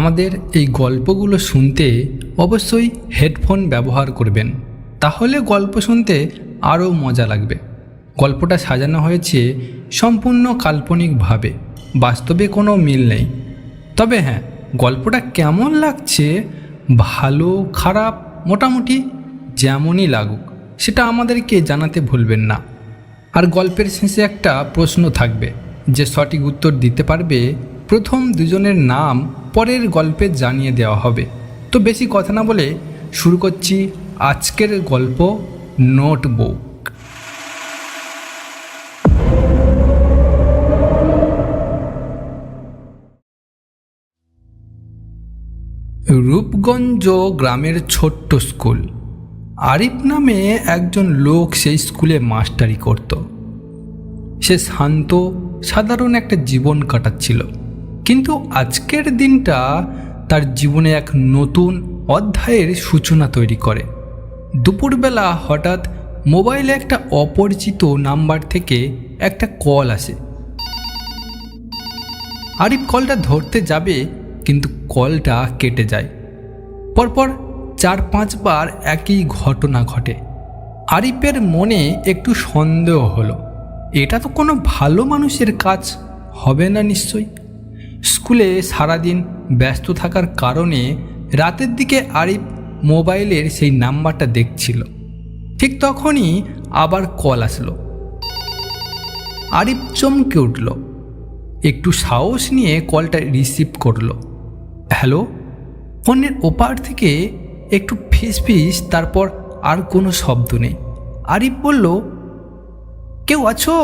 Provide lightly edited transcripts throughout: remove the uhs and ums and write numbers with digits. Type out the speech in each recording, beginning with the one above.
আমাদের এই গল্পগুলো শুনতে অবশ্যই হেডফোন ব্যবহার করবেন, তাহলে গল্প শুনতে আরও মজা লাগবে। গল্পটা সাজানো হয়েছে সম্পূর্ণ কাল্পনিকভাবে, বাস্তবে কোনো মিল নেই। তবে হ্যাঁ, গল্পটা কেমন লাগছে, ভালো খারাপ মোটামুটি যেমনই লাগুক, সেটা আমাদেরকে জানাতে ভুলবেন না। আর গল্পের শেষে একটা প্রশ্ন থাকবে, যে সঠিক উত্তর দিতে পারবে প্রথম দুজনের নাম পরের গল্পে জানিয়ে দেওয়া হবে। তো বেশি কথা না বলে শুরু করছি আজকের গল্প, নোটবুক। রূপগঞ্জ গ্রামের ছোট্ট স্কুল। আরিফ নামে একজন লোক সেই স্কুলে মাস্টারি করত। সে শান্ত সাধারণ একটা জীবন কাটাচ্ছিল, কিন্তু আজকের দিনটা তার জীবনে এক নতুন অধ্যায়ের সূচনা তৈরি করে। দুপুরবেলা হঠাৎ মোবাইলে একটা অপরিচিত নাম্বার থেকে একটা কল আসে। আরিফ কলটা ধরতে যাবে, কিন্তু কলটা কেটে যায়। পরপর 4-5 বার একই ঘটনা ঘটে। আরিফের মনে একটু সন্দেহ হলো, এটা তো কোনো ভালো মানুষের কাজ হবে না নিশ্চয়ই। স্কুলে সারাদিন ব্যস্ত থাকার কারণে রাতের দিকে আরিফ মোবাইলের সেই নাম্বারটা দেখছিল। ঠিক তখনই আবার কল আসলো। আরিফ চমকে উঠল, একটু সাহস নিয়ে কলটা রিসিভ করলো। হ্যালো। ফোনের ওপার থেকে একটু ফিস, তারপর আর কোনো শব্দ নেই। আরিফ বলল, কেউ আছো?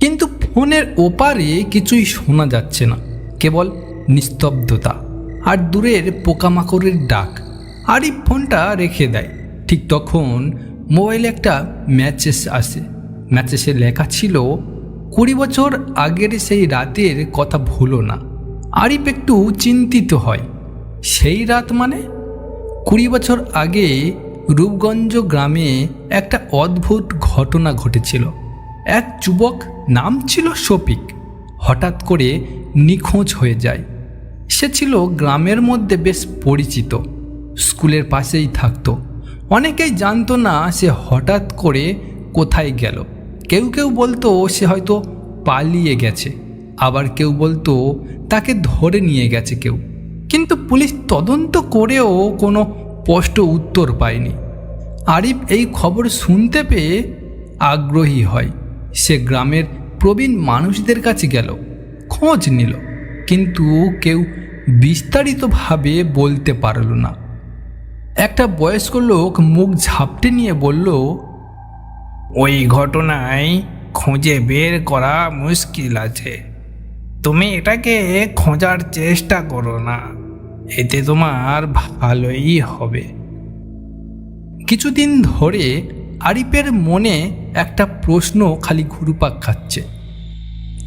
কিন্তু ফোনের ওপারে কিছুই শোনা যাচ্ছে না, কেবল নিস্তব্ধতা আর দূরের পোকামাকড়ের ডাক। আরিফ ফোনটা রেখে দেয়। ঠিক তখন মোবাইলে একটা মেসেজ আসে। মেসেজে লেখা ছিল, 20 বছর আগের সেই রাতের কথা ভুলো না। আরিফ একটু চিন্তিত হয়। সেই রাত মানে? 20 বছর আগে রূপগঞ্জ গ্রামে একটা অদ্ভুত ঘটনা ঘটেছিল। এক যুবক, নাম ছিল শফিক, হঠাৎ করে নিখোঁজ হয়ে যায়। সে ছিল গ্রামের মধ্যে বেশ পরিচিত, স্কুলের পাশেই থাকতো। অনেকেই জানতো না সে হঠাৎ করে কোথায় গেল। কেউ কেউ বলতো সে হয়তো পালিয়ে গেছে, আবার কেউ বলতো তাকে ধরে নিয়ে গেছে কেউ। কিন্তু পুলিশ তদন্ত করেও কোনো স্পষ্ট উত্তর পায়নি। আরিফ এই খবর শুনতে পেয়ে আগ্রহী হয়। সে গ্রামের প্রবীণ মানুষদের কাছে গেল, খোঁজ নিল, কিন্তু কেউ বিস্তারিতভাবে বলতে পারল না। একটা বয়স্ক লোক মুখ ঝাপটে নিয়ে বলল, ওই ঘটনায় খুঁজে বের করা মুশকিল আছে। তুমি এটাকে খোঁজার চেষ্টা করো না, এতে তোমার ভালোই হবে। কিছুদিন ধরে আরিফের মনে একটা প্রশ্ন খালি ঘুরপাক খাচ্ছে,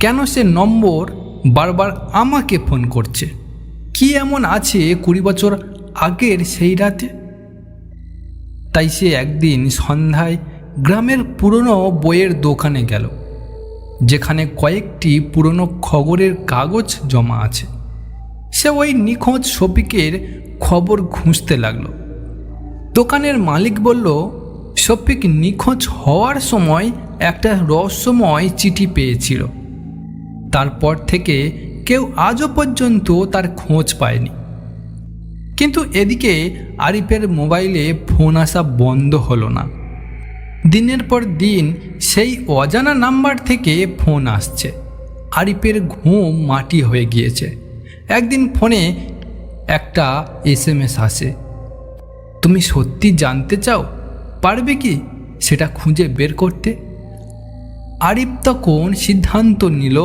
কেন সে নম্বর বারবার আমাকে ফোন করছে? কি এমন আছে 20 বছর আগের সেই রাতে? তাই সে একদিন সন্ধ্যায় গ্রামের পুরনো বইয়ের দোকানে গেল, যেখানে কয়েকটি পুরনো খবরের কাগজ জমা আছে। সে ওই নিখোঁজ শফিকের খবর খুঁজতে লাগলো। দোকানের মালিক বলল, শফিক নিখোঁজ হওয়ার সময় একটা রহস্যময় চিঠি পেয়েছিল। তারপর থেকে কেউ আজও পর্যন্ত তার খোঁজ পায়নি। কিন্তু এদিকে আরিফের মোবাইলে ফোন আসা বন্ধ হলো না। দিনের পর দিন সেই অজানা নাম্বার থেকে ফোন আসছে। আরিফের ঘুম মাটি হয়ে গিয়েছে। একদিন ফোনে একটা SMS আসে, তুমি সত্যি জানতে চাও, পারবে কি সেটা খুঁজে বের করতে? আরিফ তখন সিদ্ধান্ত নিল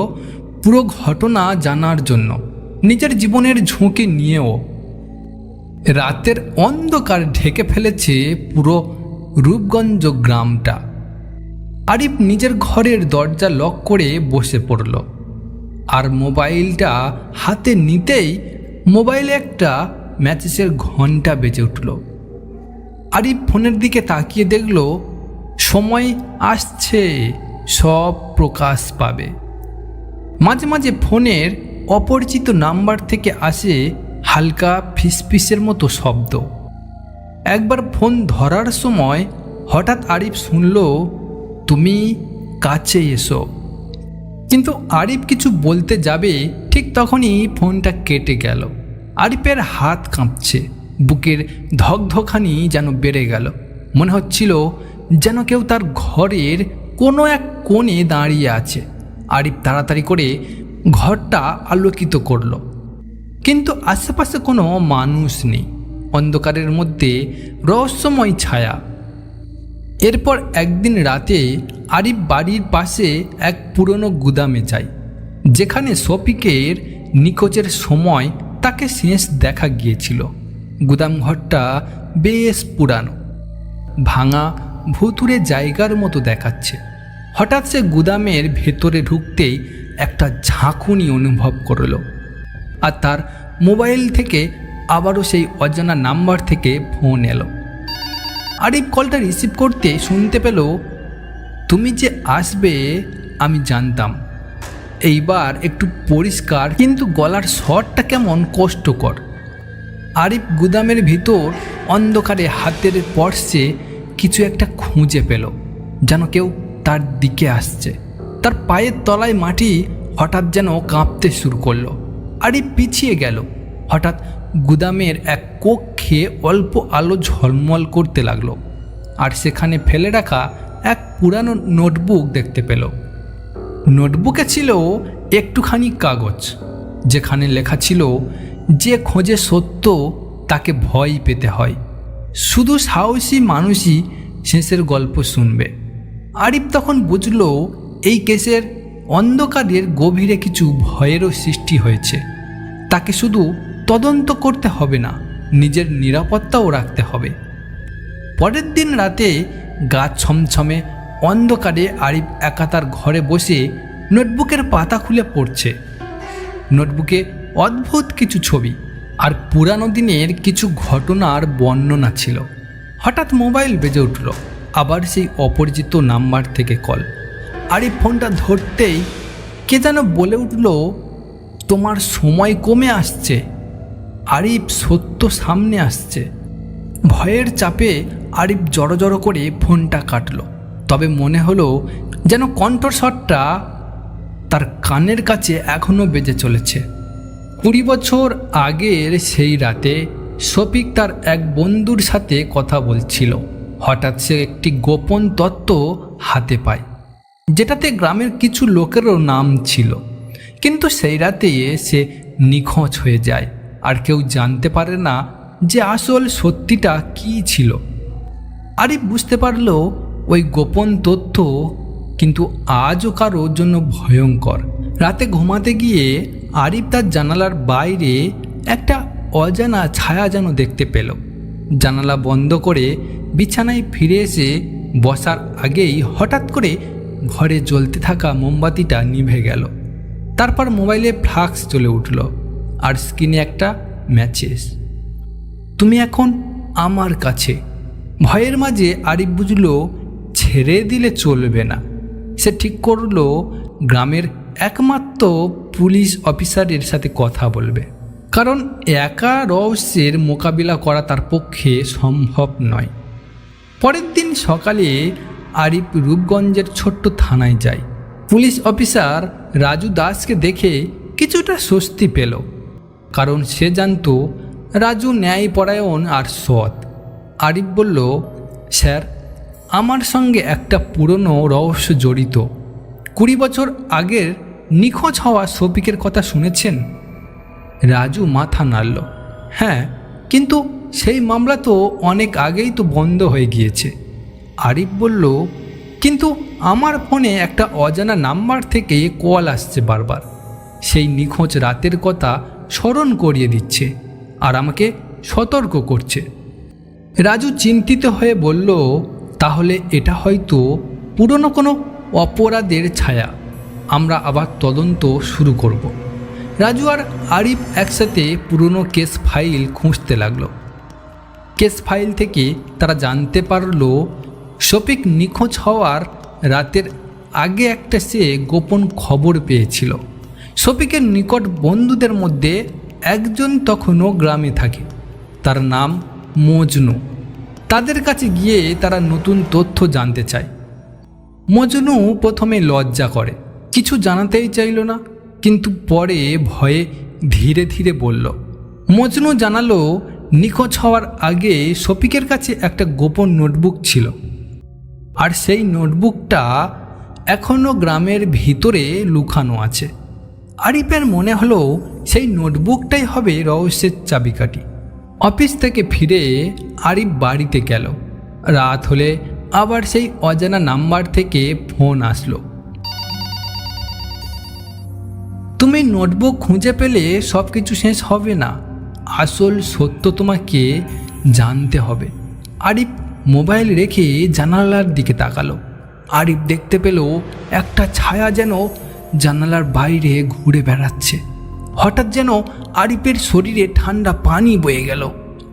পুরো ঘটনা জানার জন্য, নিজের জীবনের ঝুঁকি নিয়েও। রাতের অন্ধকার ঢেকে ফেলেছে পুরো রূপগঞ্জ গ্রামটা। আরিফ নিজের ঘরের দরজা লক করে বসে পড়ল, আর মোবাইলটা হাতে নিতেই মোবাইলে একটা মেসেজের ঘন্টা বেজে উঠল। আরিফ ফোনের দিকে তাকিয়ে দেখল, সময় আসছে, সব প্রকাশ পাবে। মাঝে মাঝে ফোনের অপরিচিত নাম্বার থেকে আসে হালকা ফিসফিসের মতো শব্দ। একবার ফোন ধরার সময় হঠাৎ আরিফ শুনল, তুমি কাছে এসো। কিন্তু আরিফ কিছু বলতে যাবে, ঠিক তখনই ফোনটা কেটে গেল। আরিফের হাত কাঁপছে, বুকের ধকধকানি যেন বেড়ে গেল। মনে হচ্ছিল যেন কেউ তার ঘরের কোনো এক কোণে দাঁড়িয়ে আছে। আরিফ তাড়াতাড়ি করে ঘরটা আলোকিত করল, কিন্তু আশেপাশে কোনো মানুষ নেই। অন্ধকারের মধ্যে রহস্যময় ছায়া। এরপর একদিন রাতে আরিফ বাড়ির পাশে এক পুরনো গুদামে যায়, যেখানে শফিকের নিখোঁজের সময় তাকে শেষ দেখা গিয়েছিল। গুদাম ঘরটা বেশ পুরানো, ভাঙা ভুতুড়ে জায়গার মতো দেখাচ্ছে। হঠাৎ সে গুদামের ভেতরে ঢুকতেই একটা ঝাঁকুনি অনুভব করল, আর তার মোবাইল থেকে আবারও সেই অজানা নাম্বার থেকে ফোন এলো। আরিফ কলটা রিসিভ করতে শুনতে পেল, তুমি যে আসবে আমি জানতাম। এইবার একটু পরিষ্কার, কিন্তু গলার স্বরটা কেমন কষ্টকর। আরিফ গুদামের ভিতর অন্ধকারে হাতের পর্সে কিছু একটা খুঁজে পেল, যেন কেউ তার দিকে আসছে। তার পায়ের তলায় মাটি হঠাৎ যেন কাঁপতে শুরু করলো। আরিফ পিছিয়ে গেল। হঠাৎ গুদামের এক কক্ষে অল্প আলো ঝলমল করতে লাগলো, আর সেখানে ফেলে রাখা এক পুরানো নোটবুক দেখতে পেল। নোটবুকে ছিল একটুখানি কাগজ, যেখানে লেখা ছিল, যে খোঁজে সত্য তাকে ভয় পেতে হয়, শুধু সাহসী মানুষই শেষের গল্প শুনবে। আরিফ তখন বুঝল, এই কেসের অন্ধকারের গভীরে কিছু ভয়েরও সৃষ্টি হয়েছে। তাকে শুধু তদন্ত করতে হবে না, নিজের নিরাপত্তাও রাখতে হবে। পরের দিন রাতে গা ছমছমে অন্ধকারে আরিফ একা তার ঘরে বসে নোটবুকের পাতা খুলে পড়ছে। নোটবুকে অদ্ভুত কিছু ছবি আর পুরানো দিনের কিছু ঘটনার বর্ণনা ছিল। হঠাৎ মোবাইল বেজে উঠল, আবার সেই অপরিচিত নাম্বার থেকে কল। আরিফ ফোনটা ধরতেই কে যেন বলে উঠল, তোমার সময় কমে আসছে। আরিফ সত্য সামনে আসছে। ভয়ের চাপে আরিফ জড়ো জড়ো করে ফোনটা কাটল। তবে মনে হলো যেন কণ্ঠস্বরটা তার কানের কাছে এখনও বেজে চলেছে। 20 বছর আগের সেই রাতে শফিক তার এক বন্ধুর সাথে কথা বলছিল। হঠাৎ সে একটি গোপন তত্ত্ব হাতে পায়, যেটাতে গ্রামের কিছু লোকেরও নাম ছিল। কিন্তু সেই রাতে সে নিখোঁজ হয়ে যায়, আর কেউ জানতে পারে না যে আসল সত্যিটা কী ছিল। আরিফ বুঝতে পারল ওই গোপন তথ্য কিন্তু আজও কারোর জন্য ভয়ঙ্কর। রাতে ঘুমাতে গিয়ে আরিফ তার জানালার বাইরে একটা অজানা ছায়া যেন দেখতে পেল। জানালা বন্ধ করে বিছানায় ফিরে এসে বসার আগেই হঠাৎ করে ঘরে জ্বলতে থাকা মোমবাতিটা নিভে গেল। তারপর মোবাইলে ফ্লাক্স জ্বলে উঠল, আর স্ক্রিনে একটা মেসেজ, তুমি এখন আমার কাছে। ভয়ের মাঝে আরিফ বুঝল ছেড়ে দিলে চলবে না। সে ঠিক করল গ্রামের একমাত্র পুলিশ অফিসারের সাথে কথা বলবে, কারণ একা রহস্যের মোকাবিলা করা তার পক্ষে সম্ভব নয়। পরের দিন সকালে আরিফ রূপগঞ্জের ছোট্ট থানায় যায়। পুলিশ অফিসার রাজু দাসকে দেখে কিছুটা স্বস্তি পেল, কারণ সে জানত রাজু ন্যায়পরায়ণ আর সৎ। আরিফ বলল, স্যার, আমার সঙ্গে একটা পুরনো রহস্য জড়িত। 20 বছর আগের নিখোঁজ হওয়া শফিকের কথা শুনেছেন? রাজু মাথা নাড়ল। হ্যাঁ, কিন্তু সেই মামলা তো অনেক আগেই তো বন্ধ হয়ে গিয়েছে। আরিফ বলল, কিন্তু আমার ফোনে একটা অজানা নাম্বার থেকে কল আসছে বারবার। সেই নিখোঁজ রাতের কথা স্মরণ করিয়ে দিচ্ছে আর আমাকে সতর্ক করছে। রাজু চিন্তিত হয়ে বলল, তাহলে এটা হয়তো পুরনো কোনো অপরাধের ছায়া। আমরা আবার তদন্ত শুরু করব। রাজু আর আরিফ একসাথে পুরনো কেস ফাইল খুঁজতে লাগলো। কেস ফাইল থেকে তারা জানতে পারল শফিক নিখোঁজ হওয়ার রাতের আগে একটা সে গোপন খবর পেয়েছিল। শফিকের নিকট বন্ধুদের মধ্যে একজন তখনও গ্রামে থাকে, তার নাম মজনু। তাদের কাছে গিয়ে তারা নতুন তথ্য জানতে চায়। মজনু প্রথমে লজ্জা করে, কিছু জানাতেই চাইল না, কিন্তু পরে ভয়ে ধীরে ধীরে বলল। মজনু জানালো নিখোঁজ হওয়ার আগে শফিকের কাছে একটা গোপন নোটবুক ছিল, আর সেই নোটবুকটা এখনও গ্রামের ভিতরে লুকানো আছে। আরিফের মনে হলো সেই নোটবুকটাই হবে রহস্যের চাবিকাঠি। অফিস থেকে ফিরে আরিফ বাড়িতে গেল। রাত হলে আবার সেই অজানা নাম্বার থেকে ফোন আসলো। তুমি নোটবুক খুঁজে পেলে সব কিছু শেষ হবে না, আসল সত্য তোমাকে জানতে হবে। আরিফ মোবাইল রেখে জানালার দিকে তাকালো। আরিফ দেখতে পেল একটা ছায়া যেন জানালার বাইরে ঘুরে বেড়াচ্ছে। হঠাৎ যেন আরিফের শরীরে ঠান্ডা পানি বয়ে গেল,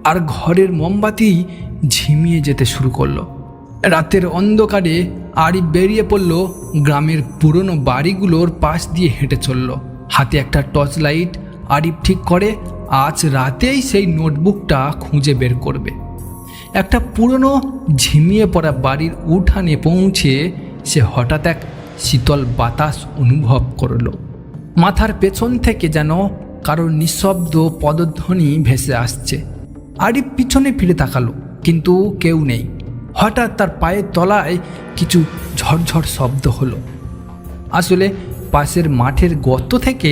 আর ঘরের মোমবাতি ঝিমিয়ে যেতে শুরু করলো। রাতের অন্ধকারে আরিফ বেরিয়ে পড়ল গ্রামের পুরনো বাড়িগুলোর পাশ দিয়ে হেঁটে চলল। হাতে একটা টর্চ লাইট। আরিফ ঠিক করে আজ রাতেই সেই নোটবুকটা খুঁজে বের করবে। একটা পুরনো ঝিমিয়ে পড়া বাড়ির উঠানে পৌঁছে সে হঠাৎ এক শীতল বাতাস অনুভব করল। মাথার পেছন থেকে যেন কারোর নিঃশব্দ পদধ্বনি ভেসে আসছে। আরিফ পিছনে ফিরে তাকালো, কিন্তু কেউ নেই। হঠাৎ তার পায়ের তলায় কিছু ঝরঝর শব্দ হলো। আসলে পাশের মাঠের গর্ত থেকে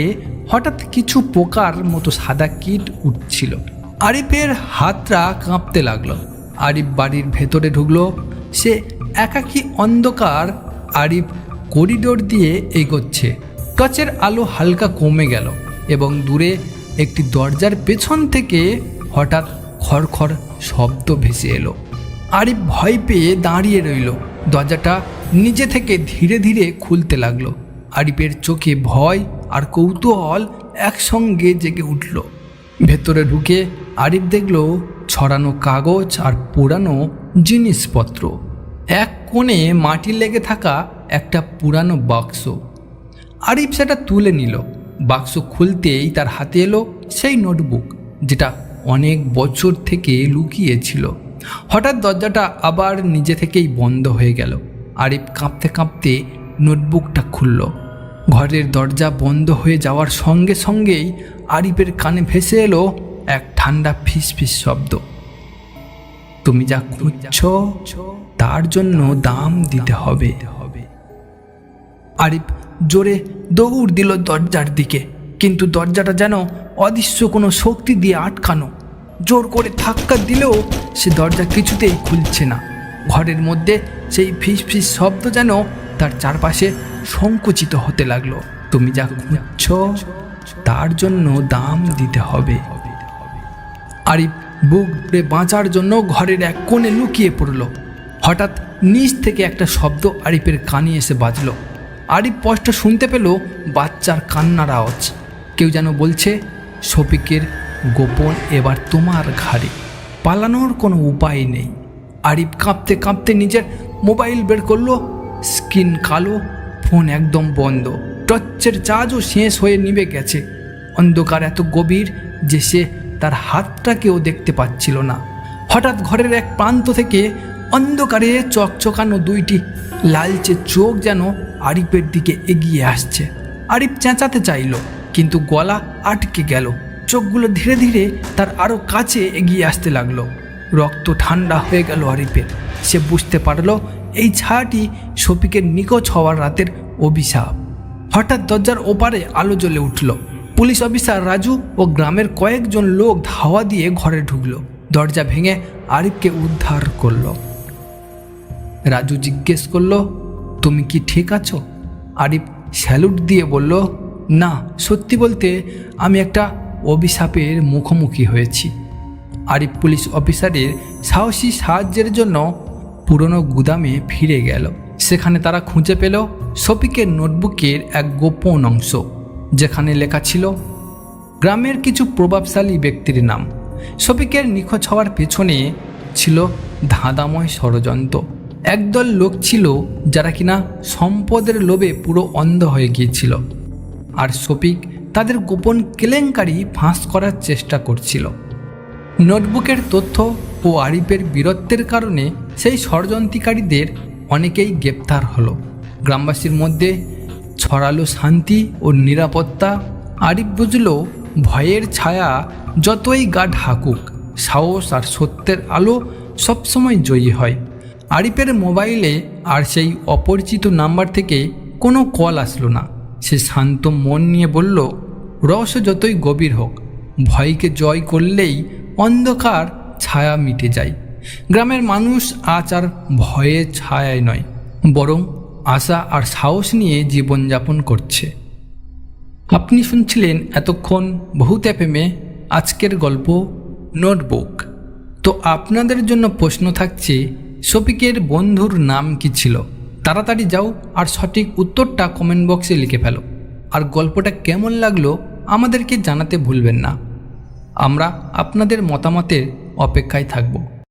হঠাৎ কিছু পোকার মতো সাদা কীট উঠছিল। আরিফের হাতটা কাঁপতে লাগলো। আরিফ বাড়ির ভেতরে ঢুকলো। সে একাকী অন্ধকার। আরিফ করিডোর দিয়ে এগোচ্ছে। টর্চের আলো হালকা কমে গেল এবং দূরে একটি দরজার পেছন থেকে হঠাৎ খড়খড় শব্দ ভেসে এলো। আরিফ ভয় পেয়ে দাঁড়িয়ে রইল। দরজাটা নিজে থেকে ধীরে ধীরে খুলতে লাগলো। আরিফের চোখে ভয় আর কৌতূহল একসঙ্গে জেগে উঠল। ভেতরে ঢুকে আরিফ দেখল ছড়ানো কাগজ আর পুরানো জিনিসপত্র। এক কোণে মাটি লেগে থাকা একটা পুরানো বাক্স। আরিফ সেটা তুলে নিল। বাক্স খুলতেই তার হাতে এলো সেই নোটবুক, যেটা অনেক বছর থেকে লুকিয়েছিল। হঠাৎ দরজাটা আবার নিজে থেকেই বন্ধ হয়ে গেল। আরিফ কাঁপতে কাঁপতে নোটবুকটা খুলল। ঘরের দরজা বন্ধ হয়ে যাওয়ার সঙ্গে সঙ্গেই আরিফের কানে ভেসে এলো এক ঠান্ডা ফিসফিস শব্দ। তুমি যা খুঁজছ তার জন্য দাম দিতে হবে। আরিফ জোরে দৌড় দিল দরজার দিকে, কিন্তু দরজাটা যেন অদৃশ্য কোনো শক্তি দিয়ে আটকানো। জোর করে ধাক্কা দিলেও সে দরজা কিছুতেই খুলছে না। ঘরের মধ্যে সেই ফিসফিস শব্দ যেন তার চারপাশে সংকুচিত হতে লাগলো। তুমি যা খুঁজছ তার জন্য দাম দিতে হবে। আরিফ বুক বাঁচার জন্য ঘরের এক কোণে লুকিয়ে পড়ল। হঠাৎ নিচ থেকে একটা শব্দ আরিফের কানে এসে বাজল। আরিফ স্পষ্ট শুনতে পেল বাচ্চার কান্নার আওয়াজ। কেউ যেন বলছে, শফিকের গোপন এবার তোমার ঘাড়ে, পালানোর কোনো উপায় নেই। আরিফ কাঁপতে কাঁপতে নিজের মোবাইল বের করলো। স্ক্রিন কালো, ফোন একদম বন্ধ। টর্চের চার্জও শেষ হয়ে নিভে গেছে। অন্ধকার এত গভীর যে সে তার হাতটাকেও দেখতে পাচ্ছিল না। হঠাৎ ঘরের এক প্রান্ত থেকে অন্ধকারে চকচকানো দুইটি লালচে চোখ যেন আরিফের দিকে এগিয়ে আসছে। আরিফ চেঁচাতে চাইল, কিন্তু গলা আটকে গেল। চোখগুলো ধীরে ধীরে তার আরও কাছে এগিয়ে আসতে লাগলো। রক্ত ঠান্ডা হয়ে গেল আরিফের। সে বুঝতে পারল এই ছায়াটি শফিকের নিখোঁজ হওয়ার রাতের অভিশাপ। হঠাৎ দরজার ওপারে আলো জ্বলে উঠল। পুলিশ অফিসার রাজু ও গ্রামের কয়েকজন লোক ধাওয়া দিয়ে ঘরে ঢুকলো। দরজা ভেঙে আরিফকে উদ্ধার করলো। রাজু জিজ্ঞেস করলো, তুমি কি ঠিক আছো? আরিফ স্যালুট দিয়ে বলল, না, সত্যি বলতে আমি একটা অভিশাপের মুখোমুখি হয়েছি। আরিফ পুলিশ অফিসারের সাহসী সাহায্যের জন্য পুরনো গুদামে ফিরে গেল। সেখানে তারা খুঁজে পেল শফিকের নোটবুকের এক গোপন অংশ, যেখানে লেখা ছিল গ্রামের কিছু প্রভাবশালী ব্যক্তির নাম। শফিকের নিখোঁজ হওয়ার পেছনে ছিল ধাঁধাময় ষড়যন্ত্র। একদল লোক ছিল যারা কিনা সম্পদের লোভে পুরো অন্ধ হয়ে গিয়েছিল, আর শফিক তাদের গোপন কেলেঙ্কারি ফাঁস করার চেষ্টা করছিল। নোটবুকের তথ্য ও আরিফের বীরত্বের কারণে সেই ষড়যন্ত্রকারীদের অনেকেই গ্রেপ্তার হলো। গ্রামবাসীর মধ্যে ছড়ালো শান্তি ও নিরাপত্তা। আরিফ বুঝল, ভয়ের ছায়া যতই গা ঢাকুক, সাহস আর সত্যের আলো সবসময় জয়ী হয়। আরিফের মোবাইলে আর সেই অপরিচিত নাম্বার থেকে কোনো কল আসলো না। সে শান্ত মন নিয়ে বলল, রহস্য যতই গভীর হোক, ভয়কে জয় করলেই অন্ধকার ছায়া মিটে যায়। গ্রামের মানুষ আজ আর ভয়ের ছায়ায় নয়, বরং আশা আর সাহস নিয়ে জীবনযাপন করছে। আপনি শুনছিলেন এতক্ষণ ভূত এফএমে আজকের গল্প নোটবুক। তো আপনাদের জন্য প্রশ্ন থাকছে, শফিকের বন্ধুর নাম কি ছিল? তাড়াতাড়ি যাও আর সঠিক উত্তরটা কমেন্ট বক্সে লিখে ফেলো। আর গল্পটা কেমন লাগলো আমাদেরকে জানাতে ভুলবেন না। আমরা আপনাদের মতামতের অপেক্ষায় থাকব।